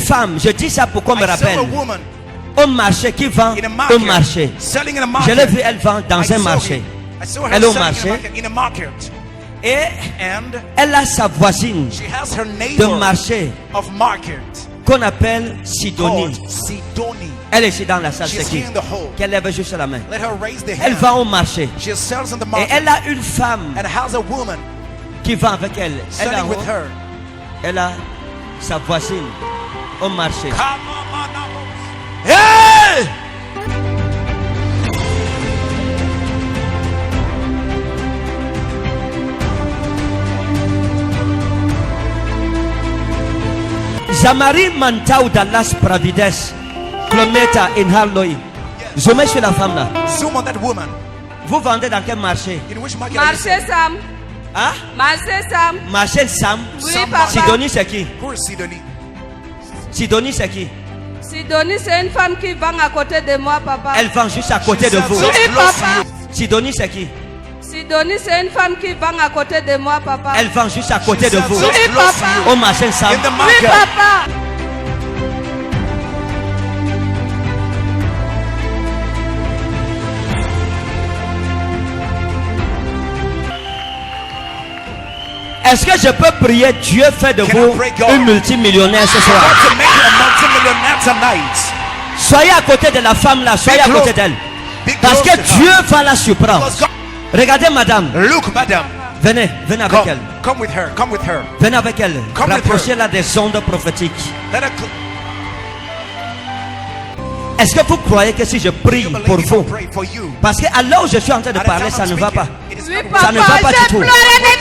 femme, je dis ça pour qu'on me I saw rappelle, a woman au marché qui vend in a au market, marché. selling in a Je market. l'ai vu, elle vend dans I un saw marché. it. I saw her Elle est au selling marché. in a market. Et And elle a sa voisine she has her de neighbor marché of market qu'on appelle Sidonie. called Sidoni. Elle est ici dans la salle, c'est She's qui? here in the hall. Qu'elle lève juste la main. Let her raise the Elle hand. vend au marché. She sells in the Et market elle a une femme and has a woman qui vend avec elle. Elle a, selling with her. elle a sa voisine au marché. Come on, hey! Zamari Mantau Dallas Pravides, Clometa in Harloi. Zoomez sur la femme là. Zoom on that woman. Vous vendez dans quel marché? In which market are you Marché selling? Sam. Hein? Marché Sam. Marché Sam. Oui, Sam papa. Sidonie c'est qui? Who is Sidoni? Sidonie c'est qui? Sidonie, c'est une femme qui vend à côté de moi, papa. Elle vend juste à côté She de sells vous. just Oui, close to papa. you. Sidonie c'est qui? Sidonie, c'est une femme qui vend à côté de moi, papa. Elle vend juste à côté She de sells vous. just Oui, close to papa. you. Au marché Sam. In the Oui, market. papa. Est-ce que je peux prier Dieu fait de Can vous I pray God? une multimillionnaire ce soir? God to make you a multimillionaire tonight. Soyez à côté de la femme là, soyez à close. côté d'elle. Be Parce close que to her. Dieu va la surprendre. Because God- Regardez madame, Look, madam. venez avec elle. Come with her. Come with her. Venez avec elle. Come with Rapprochez-la des ondes prophétiques. Let her Est-ce que vous croyez que si je prie you pour believe if vous, I pray for you. parce que alors où je suis en train de At the parler, time ça I'm ne va pas. speaking, it is Oui, not papa. Ça ne va pas J'ai du tout. pleuré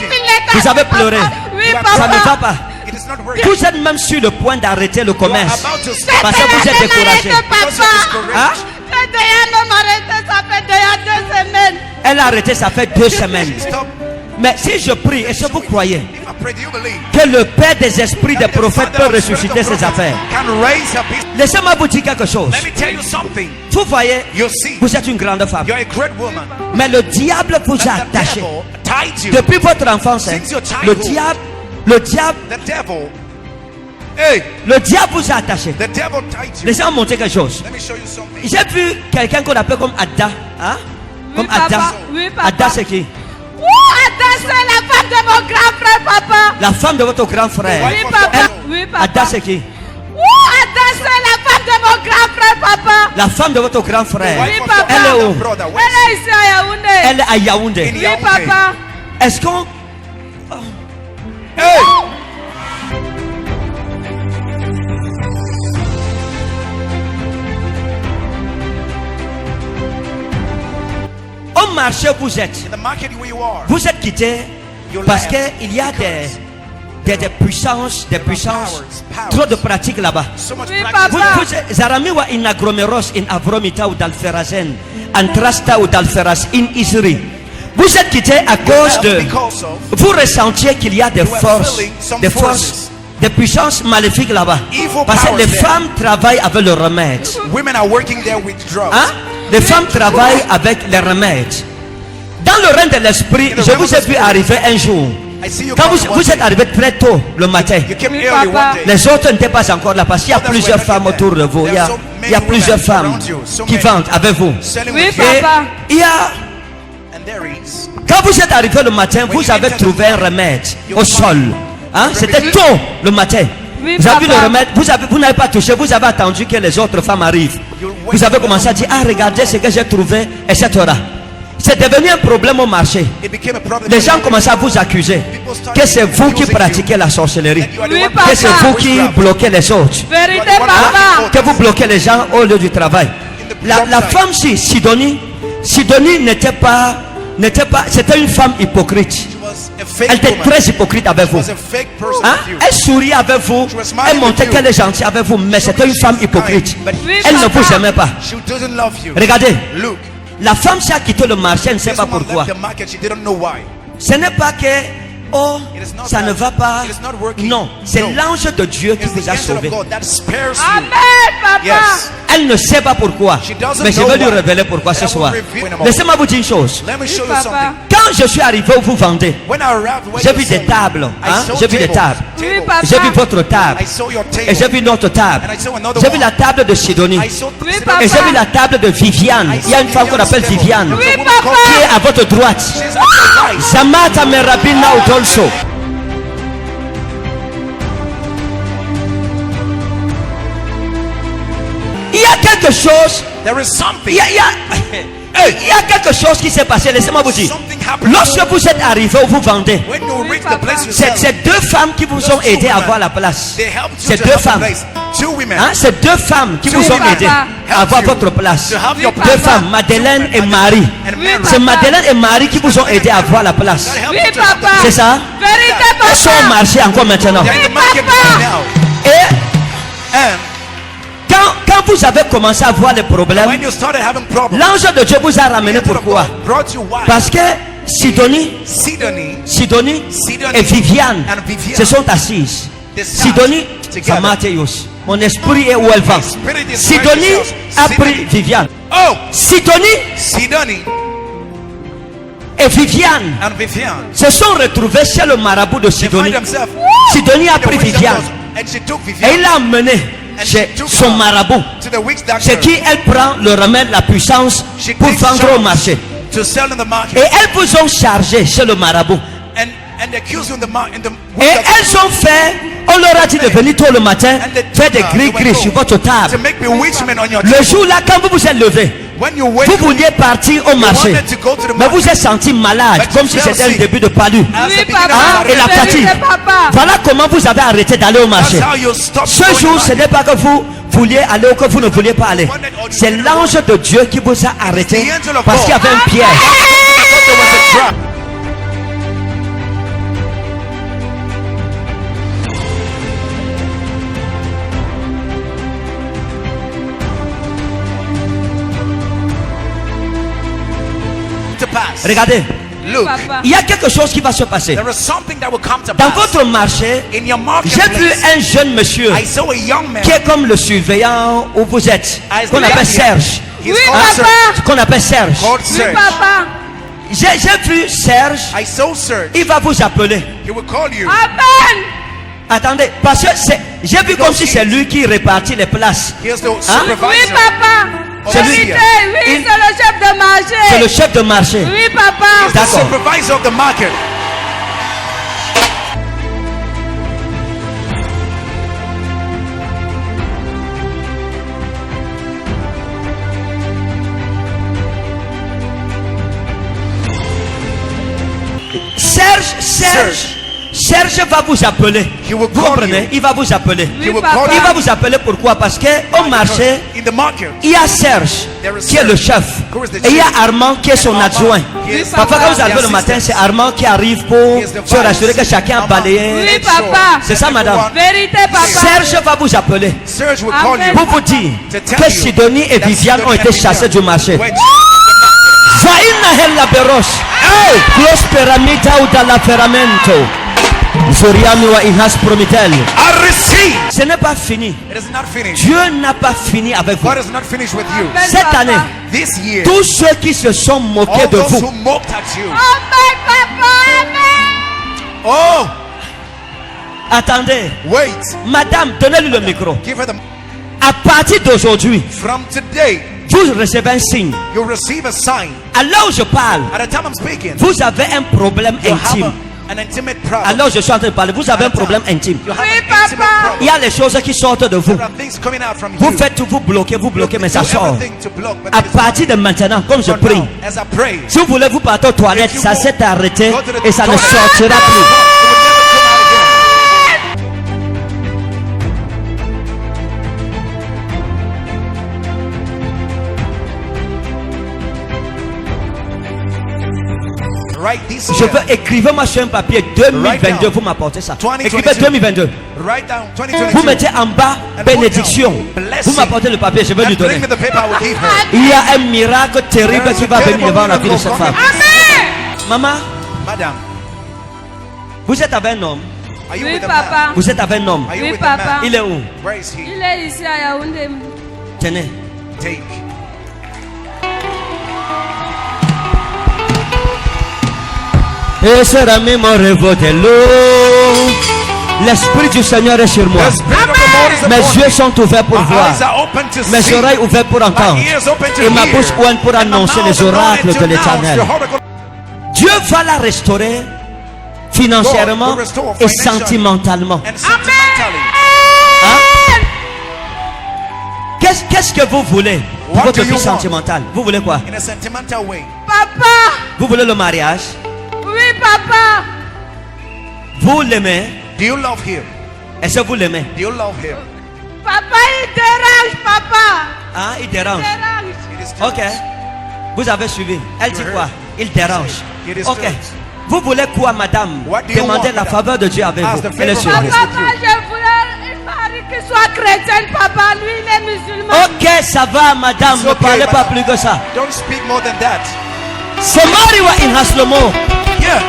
depuis le temps. Vous avez pleuré. Oui, Ça ne va papa. pas. It is not working. Vous êtes même sur le point d'arrêter le You are commerce. about to stop Parce que vous êtes découragé. because you're discouraged. Hein? J'ai déjà non arrêté, ça fait déjà 2 semaines. Elle a arrêté, ça fait 2 semaines. Stop. Mais si je prie, et si vous croyez If I pray, do you believe? que le Père des esprits des that the prophètes Father peut of spirit ressusciter of ses prophets affaires, Can raise up his. laissez-moi vous dire quelque chose. Let me tell you something. Vous voyez, You see, vous êtes une grande femme. you're a great woman. Mais le diable vous a But the attaché. devil tied you. Depuis votre enfance, hein, Since your childhood. le diable The devil. Hey, vous a attaché. the devil tied you. Laissez-moi montrer quelque chose. Let me show you something. J'ai vu quelqu'un qu'on appelle comme Ada. Hein? Comme Oui, papa. Ada. Oui, papa. Ada, c'est qui? Ouh, attends, c'est la femme de mon grand frère, papa. La femme de votre grand frère. Oui, papa. Oui, papa. Ada, c'est qui? Ouh, attends, c'est la femme de mon grand frère, papa. La femme de votre grand frère. Oui, papa. Elle est où? Brother, Elle est ici à Yaoundé. Elle est à Yaoundé. In Oui, Yaoundé. papa. Est-ce qu'on... Hey, Au marché vous êtes. in the market where you are, Vous êtes quitté You parce left qu'il y a des puissances, powers. trop de pratiques là-bas. so much Oui, practice. papa. Zaramiwa in agromeros in avromita ou d'alferazen, antrasta ou d'alferas in isri. Vous êtes quitté à cause de... Because of Vous ressentiez qu'il y a des You are forces, feeling some des forces. forces, des puissances maléfiques là-bas. Evil Parce que powers les there. femmes travaillent avec le remède. women are working there with drugs. Hein? Les femmes travaillent avec les remèdes. Dans le règne de l'esprit, je vous ai vu arriver un jour. I see you Quand come vous êtes arrivé très tôt le matin, You came Oui, early papa. one day. les autres n'étaient pas encore là parce qu'il y a Others plusieurs were femmes not autour de vous. there. Il y a, There are so il y a many plusieurs women femmes around you. So qui many. vendent avec vous. Selling Oui, with you. Et papa. il y a, And there is. quand vous êtes arrivé le matin, When vous you avez entered trouvé the un morning, remède you au found sol. Hein? the C'était remedy. tôt le matin. Oui, Vous avez vu le papa. remède, vous n'avez pas touché, vous avez attendu que les autres femmes arrivent. You Vous avez commencé à dire, ah regardez ce que j'ai trouvé, etc. C'est devenu un problème au marché. It became a problem. Les gens commençaient à vous accuser que c'est vous qui pratiquez la sorcellerie, That you are the Oui, one papa. que c'est vous qui bloquez les autres, Vérité, Hein? papa. que vous bloquez les gens au lieu du travail. La femme, si Sidonie n'était pas, c'était une femme hypocrite. She was a fake Elle était woman. très hypocrite avec She vous. was a fake person Hein? with you. Elle souriait avec vous, elle montrait qu'elle est gentille avec vous, mais c'était une femme hypocrite. Oui, Elle ne papa. vous aimait pas. She doesn't love you. Regardez, Look, la femme qui a quitté le marché, elle ne sait this pas woman pourquoi. left the market. She didn't know why. Ce n'est pas que, oh, It is not ça ne that va pas. it is not working. Non, c'est No. l'ange de Dieu qui It's vous the a angel sauvé. of God that spares you. Amen, papa. Yes. Elle ne sait pas pourquoi. She doesn't Mais je know vais lui why. révéler pourquoi ce I will soir. reveal in a moment. Laissez-moi vous dire une chose. Let me show you Papa. something. Quand je suis arrivé où vous vendez, When I arrived, where j'ai you vu des selling, tables. I Hein? saw J'ai vu des tables. tables. Oui, Tables. papa. J'ai vu votre table. I saw your table. Et j'ai vu notre table. And I saw another J'ai vu one. la table de Sidonie. I saw Oui, Sidonie. papa. Et j'ai vu la table de Viviane. I Il y a saw une femme qu'on appelle Viviane's Viviane. table. Oui, There's a woman papa. called Qui est à votre droite. She's at your right. Zamata Merabina Udolso. Il y a quelque chose. There is something. Il y a quelque chose qui s'est passé. Laissez-moi vous dire. Something happened. Lorsque vous êtes arrivé où vous vendez, When you Oui, reach papa. the place you c'est sell, deux femmes qui vous ont aidé à avoir la place. they helped you C'est to deux have the femmes. place. Two women. Hein, c'est deux femmes qui Two vous ont papa. aidé à avoir votre place. To have Oui, your papa. Deux femmes, Madeleine et Marie. And Oui, Mary. papa. C'est Madeleine et Marie qui vous ont aidé à avoir la place. That helped Oui, you to have the papa. C'est ça? Vérité, Elles sont au papa. marché encore maintenant. They're in the market papa. now. Et And quand vous avez commencé à voir les problèmes, when you started having problems, l'ange de Dieu vous a ramené. the angel of Pourquoi? God brought you why? Parce que Sidonie Sidonie et Viviane and Viviane se sont assises. they sat Sidonie, together. ça Mathéus. Mon esprit est où elle va. My spirit is Sidonie where she a is. pris Sidonie. Viviane. Oh, Sidonie Sidonie et Viviane and Viviane. se sont retrouvés chez le marabout de They find Sidonie. themselves Sidonie a in the pris witch Viviane doctors, and she took et Viviane il l'a emmené and chez she took son her marabout. to the witch doctor. C'est qui elle prend le remède, la puissance She pour takes vendre au charge marché. to sell in the Et market elles vous ont chargé chez le marabout. and they accuse you in the in the Et witch doctor elles ont fait, on leur a dit de venir tôt le matin, and they faire des took her, they gris-gris went sur home votre to table. make bewitchment on your Le table. jour-là, quand vous vous êtes levé, When you wake vous up vouliez partir au marché, wanted to go to the mais vous market, êtes senti malade, but comme you si fell c'était le sick. début de palu. as Oui, a beginning papa. Hein, of et la life. fatigue. Vérité, papa. Voilà comment vous avez arrêté d'aller au marché. That's how you stop Ce going jour, to ce market. n'est pas que vous vouliez aller ou que vous ne vouliez pas aller. C'est l'ange de Dieu qui vous a arrêté parce qu'il y avait un piège. Because there was a trap. To pass. Regardez, Look, Papa. il y a quelque chose qui va se passer. there is something that will come to Dans pass. votre marché, In your j'ai vu marketplace, un jeune monsieur I saw a young man. qui est comme le surveillant où vous êtes, qu'on appelle Serge. He's Oui, called papa. Serge. Qu'on appelle Serge. Called Oui, Serge. papa. J'ai vu Serge, I saw Serge. il va vous appeler. He will call you. Amen. Attendez, parce que j'ai vu comme si c'est lui qui répartit les places. Here's the Oui, supervisor. papa. C'est lui. Vérité, oui, Il- c'est le chef de C'est marché. le chef de marché. Oui, papa. The D'accord. supervisor of the market. Serge va vous appeler. He will Vous call comprenez? you. Il va vous appeler. Oui, He will papa. call Il va vous appeler pourquoi? Parce que au marché, In the market. il y a Serge There is qui est le Serge, chef. who is the Et il y a chief. Armand qui est son And adjoint. Armand, he is Parfois quand vous the arrivez le matin, assistant. c'est Armand qui arrive pour He is the se rassurer que vice. chacun a Armand. balayé. Oui, papa. C'est ça, madame. Vérité, papa. Serge va vous appeler Serge will call Amen. you. pour vous dire To tell que you Sidonie et that Viviane ont Sidonie été and chassés Viviane du marché. went Faina hella beros. Prosperamita ou dalla ferramento. Zoriami wa ihas promitel. I receive. Ce n'est pas fini. It is not finished. Dieu n'a pas fini avec vous. God is not finished with you. Amen, Cette papa. année, This year, tous ceux qui se sont moqués all de those who vous, mocked at you. Amen, papa. Amen. Oh, attendez, wait. madame, donnez-lui le micro. Give her the. À partir d'aujourd'hui, From today, vous recevez un signe. you'll receive a sign. À l'heure où je parle, At the time I'm speaking, vous avez un problème you have intime. an intimate problem. Alors je suis en train de parler, vous avez un problème intime. You have Oui, an intimate papa. Il y problem. a les choses qui sortent de vous. There are things coming out from Vous you. faites tout, vous bloquez, mais ça Do sort. everything to block, but À it is partir de maintenant, comme je not. prie, Now, as I pray, si vous voulez vous partir aux toilettes, If you ça go- s'est arrêté go to the et ça ne toilet. sortira it will plus. never come out again. Right this Je year, veux écrivez-moi sur un papier 2022, vous m'apportez ça. 2022. Écrivez 2022. write down Vous 2022. mettez en bas And bénédiction. put down blessing. Vous m'apportez le papier, je vais lui And bring donner. me the paper, I will give her. Il y a un miracle terrible There is qui a va venir terrible devant la vie de miracle cette coming. femme. Amen. Maman, Madam, vous êtes avec un homme. are you Oui, with a papa. man? Vous êtes avec un homme. Are you Oui, with a papa. man? Il est où? Where is he? Il est ici à Yaoundé. Tenez. Take. Et sera même mon rêve de l'eau. L'Esprit du Seigneur est sur moi. The Spirit of the Lord is Mes upon yeux me. sont ouverts pour My voir. eyes are open to Mes see. oreilles ouvertes pour entendre. My ears open to Et ma hear. bouche ouverte pour And my annoncer mouth les open oracles to de announce l'Éternel. your oracle. Dieu va la restaurer financièrement God will restore et financially sentimentalement. And sentimentally. Hein? Qu'est-ce que vous voulez pour What votre do you vie want? sentimentale? Vous voulez quoi? In a sentimental way. Papa. Vous voulez le mariage? Oui, papa. Vous l'aimez? Do you love him? Est-ce que vous l'aimez? Do you love him? Papa, il dérange, papa. Hein? Il dérange. Dérange. It is too Ok. Vous avez suivi. Elle dit You quoi? heard. Il dérange. It is Ok. true. Vous voulez quoi, madame? What do you Demandez want, la madame? faveur de Dieu avec Ask vous. the Elle est favor sur of vous. God. Papa, je voulais un mari qui soit chrétien, papa. Lui, il est musulman. Ok, ça va, madame. It's Ne okay, parlez pas madame. plus que ça. Don't speak more than that. Samariwa in Haslomo. Yeah.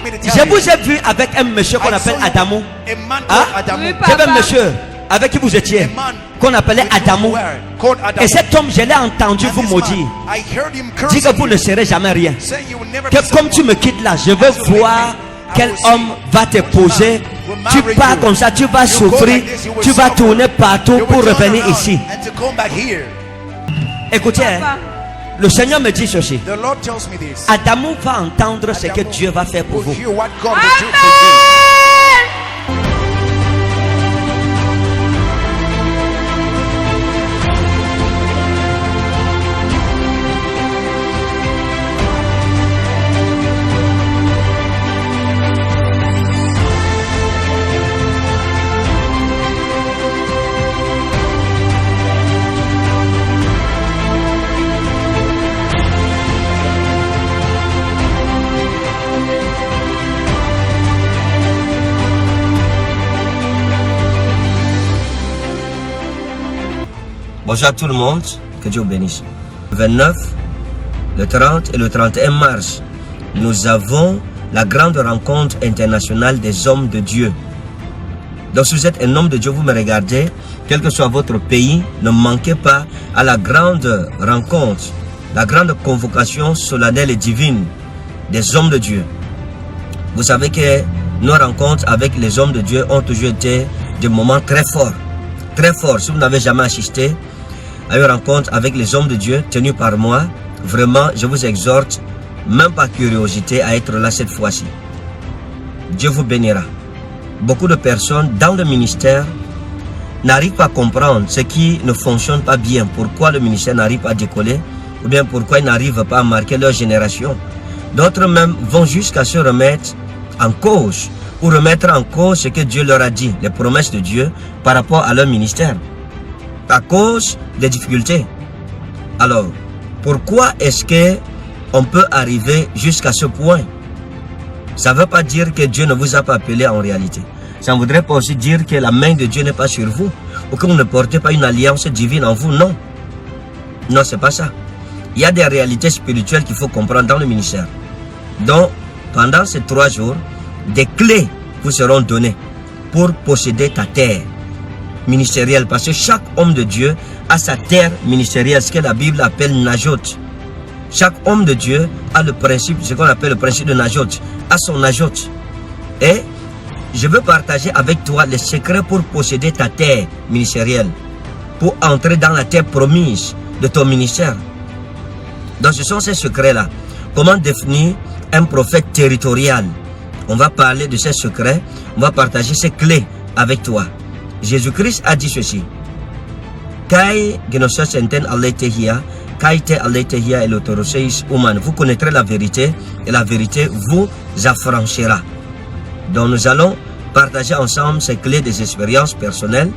Me to tell Je you. vous ai vu avec un monsieur qu'on I appelle saw you- Adamo. A man Hein? called Adamu. Oui, J'avais un papa. monsieur avec qui vous étiez, A man qu'on appelait with whom Adamo. you were, called Adamu. Et cet homme, je l'ai entendu And vous this maudire. man, I heard him Dit cursing que vous ne you, serez jamais rien. saying you will never Que be comme tu someone. me quittes là, je veux voir quel homme va te poser. Tu pars comme ça, tu vas You go souffrir, like this, you will tu vas suffer. tourner partout You pour will turn revenir around ici. and to come back here. Écoutez, hein, Papa. le Seigneur me dit ceci. The Lord tells me this. Adamo va entendre ce que Adamu Dieu va faire pour will vous. hear what God will do for you. Amen. Bonjour à tout le monde, que Dieu vous bénisse. Le 29, le 30 et le 31 mars, nous avons la grande rencontre internationale des hommes de Dieu. Donc si vous êtes un homme de Dieu, vous me regardez, quel que soit votre pays, ne manquez pas à la grande rencontre, la grande convocation solennelle et divine des hommes de Dieu. Vous savez que nos rencontres avec les hommes de Dieu ont toujours été des moments très forts. Très forts. Si vous n'avez jamais assisté à une rencontre avec les hommes de Dieu tenue par moi, vraiment, je vous exhorte, même par curiosité, à être là cette fois-ci. Dieu vous bénira. Beaucoup de personnes dans le ministère n'arrivent pas à comprendre ce qui ne fonctionne pas bien, pourquoi le ministère n'arrive pas à décoller, ou bien pourquoi ils n'arrivent pas à marquer leur génération. D'autres même vont jusqu'à se remettre en cause, ou remettre en cause ce que Dieu leur a dit, les promesses de Dieu par rapport à leur ministère, à cause des difficultés. Alors, pourquoi est-ce que on peut arriver jusqu'à ce point? Ça ne veut pas dire que Dieu ne vous a pas appelé en réalité. Ça ne voudrait pas aussi dire que la main de Dieu n'est pas sur vous, ou que vous ne portez pas une alliance divine en vous. Non. Non, c'est pas ça. Il y a des réalités spirituelles qu'il faut comprendre dans le ministère. Donc, pendant ces 3 jours, des clés vous seront données pour posséder ta terre ministérielle. Parce que chaque homme de Dieu a sa terre ministérielle, ce que la Bible appelle Najot. Chaque homme de Dieu a le principe, ce qu'on appelle le principe de Najot, a son Najot. Et je veux partager avec toi les secrets pour posséder ta terre ministérielle, pour entrer dans la terre promise de ton ministère. Donc ce sont ces secrets-là. Comment définir un prophète territorial? On va parler de ces secrets, on va partager ces clés avec toi. Jésus-Christ a dit ceci. Kai genosos enten aletehia, kai te aletehia elotoroseis human. Vous connaîtrez la vérité et la vérité vous affranchira. Donc nous allons partager ensemble ces clés des expériences personnelles,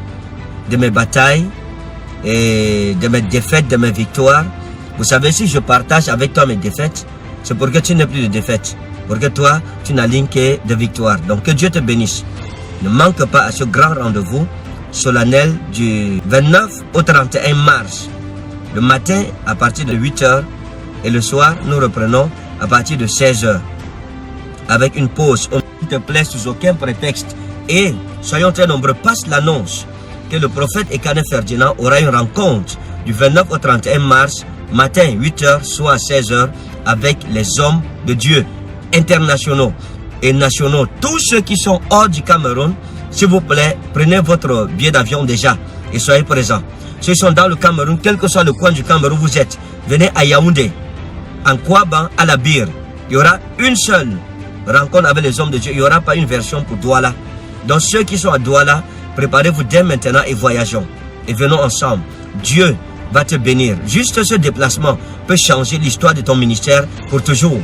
de mes batailles et de mes défaites, de mes victoires. Vous savez, si je partage avec toi mes défaites, c'est pour que tu n'aies plus de défaites. Pour que toi, tu n'alignes que de victoires. Donc que Dieu te bénisse. Ne manque pas à ce grand rendez-vous solennel du 29 au 31 mars. Le matin à partir de 8h et le soir, nous reprenons à partir de 16h. Avec une pause. S'il te plaît, sous aucun prétexte. Et soyons très nombreux, passe l'annonce que le prophète Ekane Ferdinand aura une rencontre du 29 au 31 mars, matin 8h, soit 16h, avec les hommes de Dieu, internationaux et nationaux. Tous ceux qui sont hors du Cameroun, s'il vous plaît, prenez votre billet d'avion déjà et soyez présents. Ceux qui sont dans le Cameroun, quel que soit le coin du Cameroun où vous êtes, venez à Yaoundé, en Kouaban, à la Bire. Il y aura une seule rencontre avec les hommes de Dieu. Il n'y aura pas une version pour Douala. Donc ceux qui sont à Douala, préparez-vous dès maintenant et voyageons. Et venons ensemble. Dieu va te bénir. Juste ce déplacement peut changer l'histoire de ton ministère pour toujours.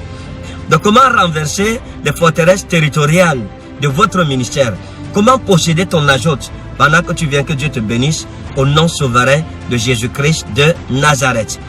Donc comment renverser les forteresses territoriales de votre ministère? Comment posséder ton ajoute pendant que tu viens, que Dieu te bénisse au nom souverain de Jésus-Christ de Nazareth.